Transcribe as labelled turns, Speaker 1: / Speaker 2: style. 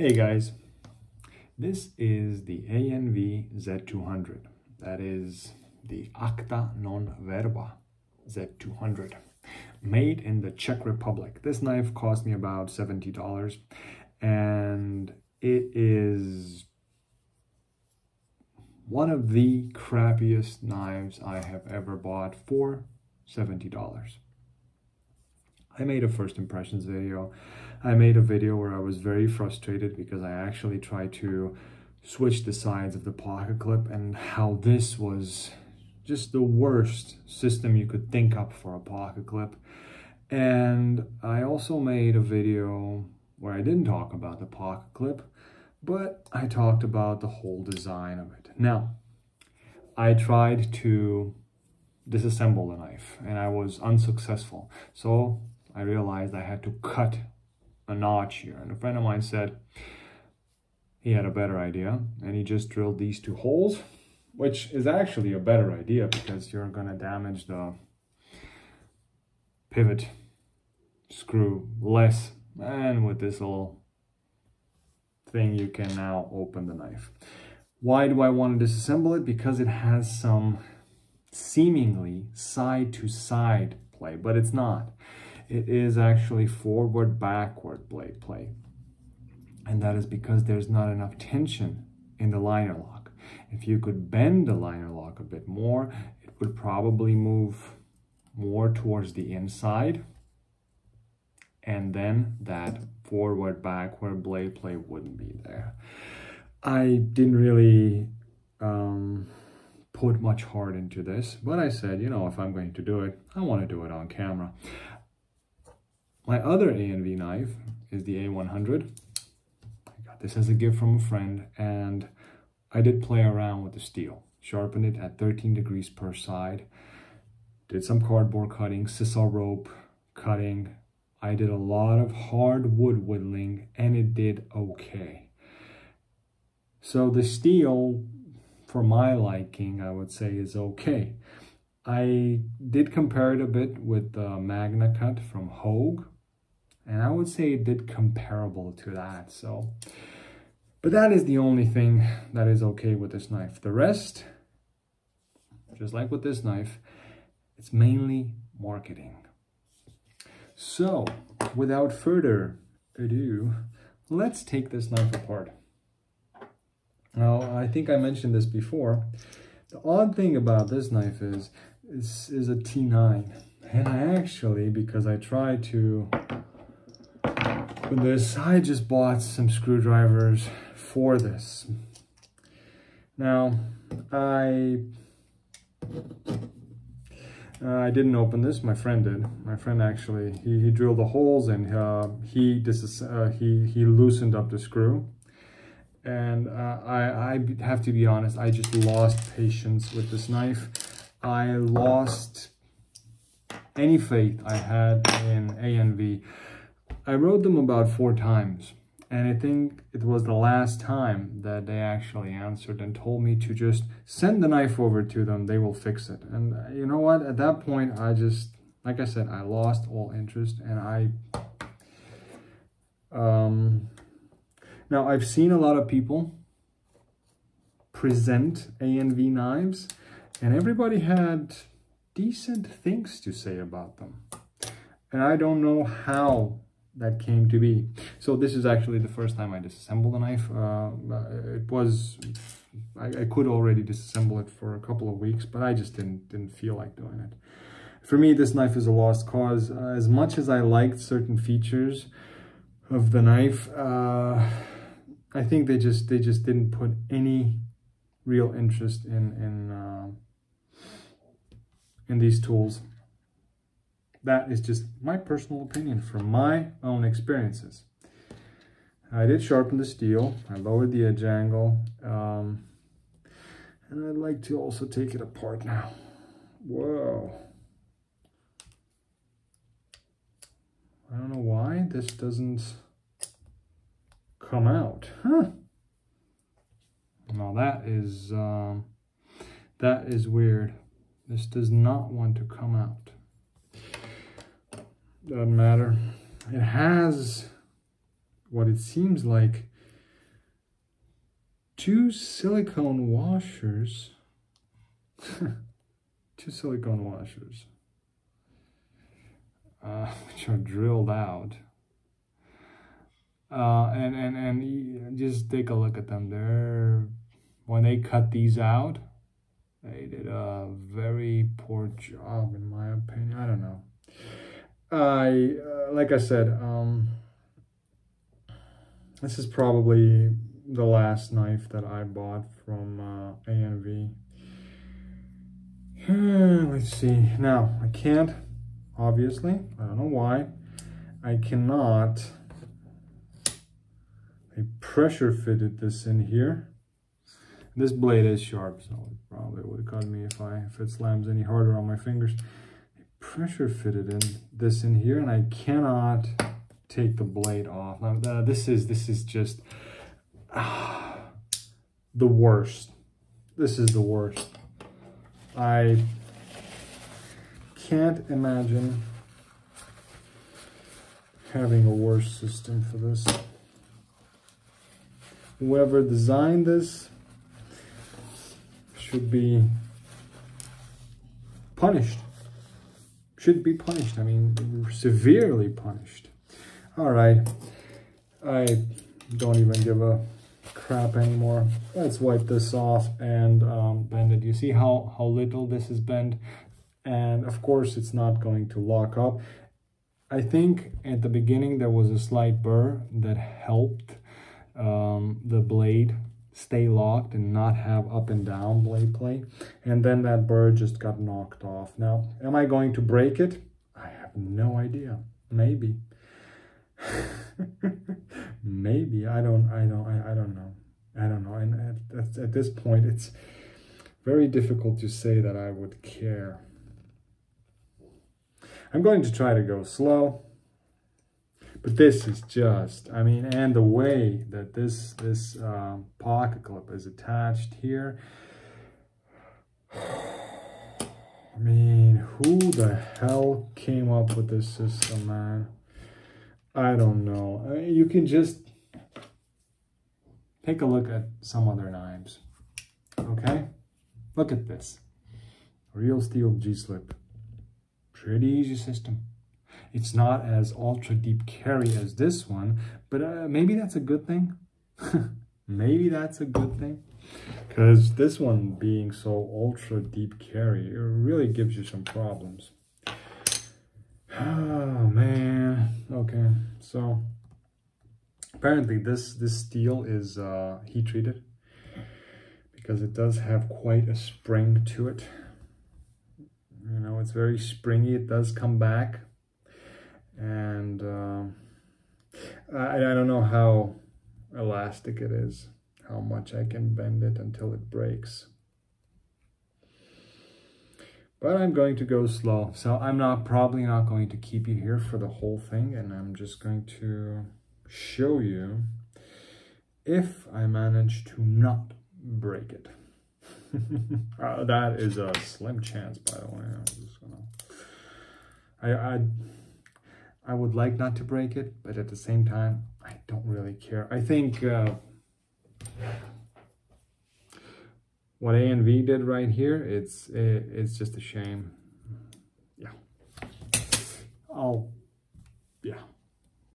Speaker 1: Hey guys, this is the ANV Z200. That is the Acta Non Verba Z200, made in the Czech Republic. This knife cost me about $70, and it is one of the crappiest knives I have ever bought for $70. I made a first impressions video. I made a video where I was very frustrated because I actually tried to switch the sides of the pocket clip and how this was just the worst system you could think up for a pocket clip. And I also made a video where I didn't talk about the pocket clip, but I talked about the whole design of it. Now, I tried to disassemble the knife and I was unsuccessful. So I realized I had to cut a notch here, and a friend of mine said he had a better idea, and he just drilled these two holes, which is actually a better idea because you're gonna damage the pivot screw less, and with this little thing you can now open the knife. Why do I want to disassemble it? Because it has some seemingly side-to-side play, but it's not. It is actually forward-backward blade play. And that is because there's not enough tension in the liner lock. If you could bend the liner lock a bit more, it would probably move more towards the inside. And then that forward-backward blade play wouldn't be there. I didn't really put much heart into this, but I said, you know, if I'm going to do it, I want to do it on camera. My other ANV knife is the A100. I got this as a gift from a friend, and I did play around with the steel. Sharpened it at 13 degrees per side. Did some cardboard cutting, sisal rope cutting. I did a lot of hard wood whittling, and it did okay. So the steel, for my liking, I would say is okay. I did compare it a bit with the Magna Cut from Hogue, and I would say it did comparable to that. So, but that is the only thing that is okay with this knife. The rest, just like with this knife, it's mainly marketing. So, without further ado, let's take this knife apart. Now, I think I mentioned this before. The odd thing about this knife is a T9. And I actually, because I tried to put this, I just bought some screwdrivers for this. Now, I didn't open this, my friend did. My friend actually, he drilled the holes and he loosened up the screw. And I have to be honest, I just lost patience with this knife. I lost any faith I had in ANV. I rode them about 4 times, and I think it was the last time that they actually answered and told me to just send the knife over to them, they will fix it. And you know what, at that point, I just, like I said, I lost all interest, and now, I've seen a lot of people present ANV knives, and everybody had decent things to say about them. And I don't know how that came to be. So this is actually the first time I disassembled a knife. I could already disassemble it for a couple of weeks, but I just didn't feel like doing it. For me, this knife is a lost cause. As much as I liked certain features of the knife, I think they just didn't put any real interest in these tools. That is just my personal opinion from my own experiences. I did sharpen the steel. I lowered the edge angle, and I'd like to also take it apart now. Whoa! I don't know why this doesn't come out. Huh. Now that is weird. This does not want to come out. Doesn't matter. It has what it seems like 2 silicone washers. 2 silicone washers, which are drilled out. And just take a look at them. When they cut these out, they did a very poor job, in my opinion. I don't know. Like I said, this is probably the last knife that I bought from ANV. Let's see. Now, I can't, obviously, I don't know why, I cannot, I pressure fitted this in here. This blade is sharp, so it probably would cut me if it slams any harder on my fingers. I pressure fitted this in here, and I cannot take the blade off. Now, this is just the worst. This is the worst. I can't imagine having a worse system for this. Whoever designed this should be punished. Should be punished. I mean, severely punished. All right. I don't even give a crap anymore. Let's wipe this off and bend it. You see how little this is bent, and of course it's not going to lock up. I think at the beginning there was a slight burr that helped the blade stay locked and not have up and down blade play, and then that burr just got knocked off. Now, am I going to break it? I have no idea. Maybe. Maybe. I don't know. And at this point, it's very difficult to say that I would care. I'm going to try to go slow, but this is just, I mean, and the way that this pocket clip is attached here, I mean, who the hell came up with this system, man? I don't know. I mean, you can just take a look at some other knives, okay? Look at this. Real steel G-slip. Pretty easy system. It's not as ultra deep carry as this one, but maybe that's a good thing. Maybe that's a good thing. Because this one being so ultra deep carry, it really gives you some problems. Oh man. Okay, so apparently this steel is heat treated because it does have quite a spring to it. You know, it's very springy. It does come back, and I don't know how elastic it is, how much I can bend it until it breaks. But I'm going to go slow, so I'm probably not going to keep you here for the whole thing, and I'm just going to show you if I manage to not break it. That is a slim chance, by the way. I'm just gonna... I would like not to break it, but at the same time, I don't really care. I think what ANV did right here, it's just a shame. Yeah. Oh, yeah.